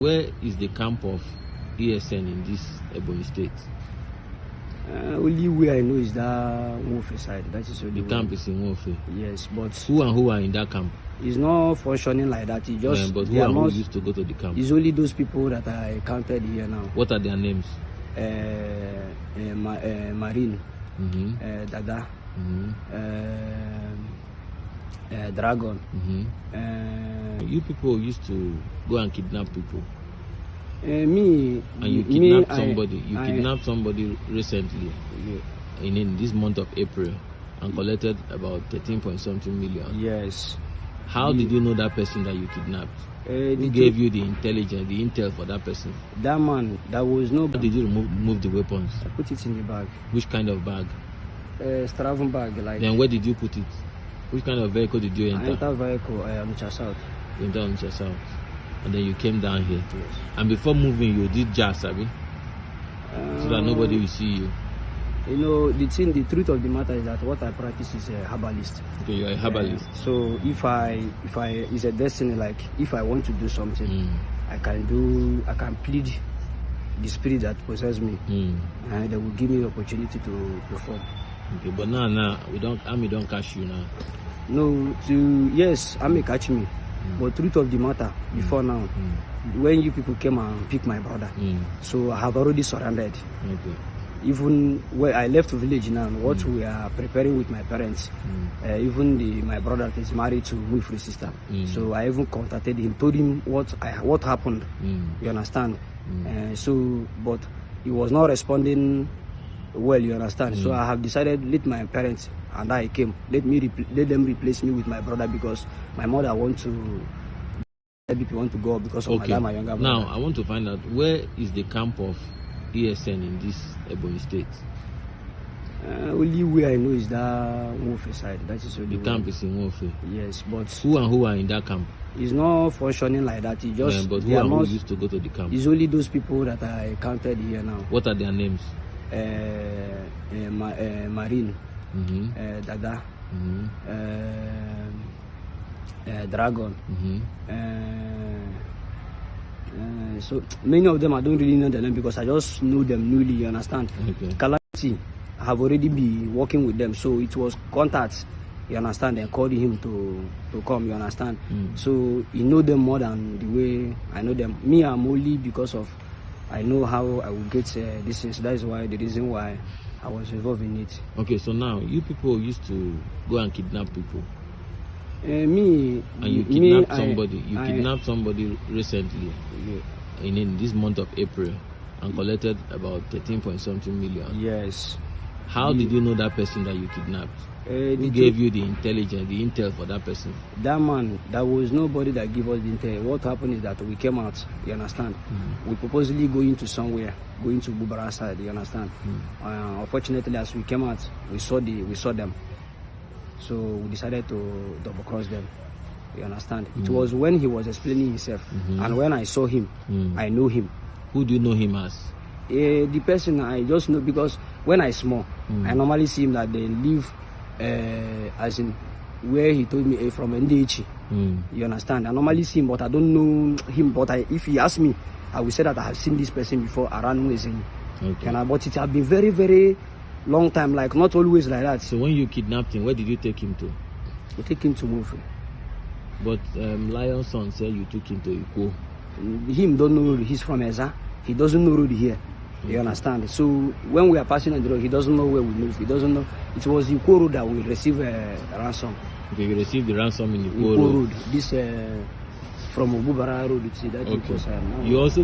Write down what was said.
Where is the camp of ESN in this Ebonyi state? Only way I know is that Wofe side. That is only the camp is in Wofe. Yes, but who and who are in that camp? It's not functioning like that. It just but who and who used to go to the camp? It's only those people that I counted here now. What are their names? Marine, Dada, Dragon. You people used to go and kidnap people. Me and you kidnapped somebody. Kidnapped somebody recently, in this month of April, and collected about 13-point-something million. Yes. How did you know that person that you kidnapped? Who gave you the intelligence, the intel for that person? That man, that was no. How did you remove the weapons? I put it in the bag. Which kind of bag? Straven bag, like. Then where did you put it? Which kind of vehicle did you enter? I entered vehicle, Onitsha South. You entered Onitsha South. And then you came down here. Yes. And before moving, you did jazz, Abi? So that nobody will see you. You know, the truth of the matter is that what I practice is a herbalist. Okay, you're a herbalist. So if I it's a destiny, like if I want to do something, I can plead the spirit that possesses me, and they will give me the opportunity to perform. Okay, but now Army don't catch you now. No, yes, Army catch me. But truth of the matter, before now, when you people came and picked my brother, so I have already surrendered. Okay. Even where I left the village now, what we are preparing with my parents, even my brother is married to my free sister. So I even contacted him, told him what happened. You understand? So, but he was not responding well. You understand? So I have decided, let my parents and I came. Let them replace me with my brother, because my mother wants to. People want to go because of my younger brother. Now I want to find out, where is the camp of ESN in this Ebonyi state? Only way I know is that Wofe side. That is only the camp is in Wofe. Yes, but who and who are in that camp? It's not functioning like that. It just but who and who used to go to the camp? It's only those people that I counted here now. What are their names? Marine, Dada, Dragon. So many of them I don't really know the name, because I just know them newly. You understand? Okay. Calamity, I have already been working with them, so it was contacts. You understand? And called him to come. You understand? So you know them more than the way I know them. Me, I'm only because of I know how I will get this thing. So that is why the reason why I was involved in it. Okay, so now you people used to go and kidnap people. Me and you kidnapped somebody. Kidnapped somebody recently, in this month of April, and collected about 13-point-something million. Yes. How did you know that person that you kidnapped? Who gave you the intelligence, the intel for that person? That man, there was nobody that gave us the intel. What happened is that we came out. You understand? We purposely going to somewhere, going to Bubara side. You understand? Unfortunately, as we came out, we saw them. So we decided to double cross them. You understand? It was when he was explaining himself, and when I saw him, I know him. Who do you know him as? The person I just know, because when I small, I normally see him that they live, as in where he told me from Ndichi. You understand? I normally see him, but I don't know him. But if he asks me, I will say that I have seen this person before around Wezin. Okay. But it has been very, very long time, like not always like that. So when you kidnapped him, where did you take him to? We take him to Wofe. But Lion's son said you took him to Iko. Him don't know road. He's from Eza. He doesn't know road here. You understand? So when we are passing on the road, he doesn't know where we move. He doesn't know. It was Iko road that we receive a ransom. Okay, you received the ransom in Iko road. This from Obubara road. That okay. Because, you also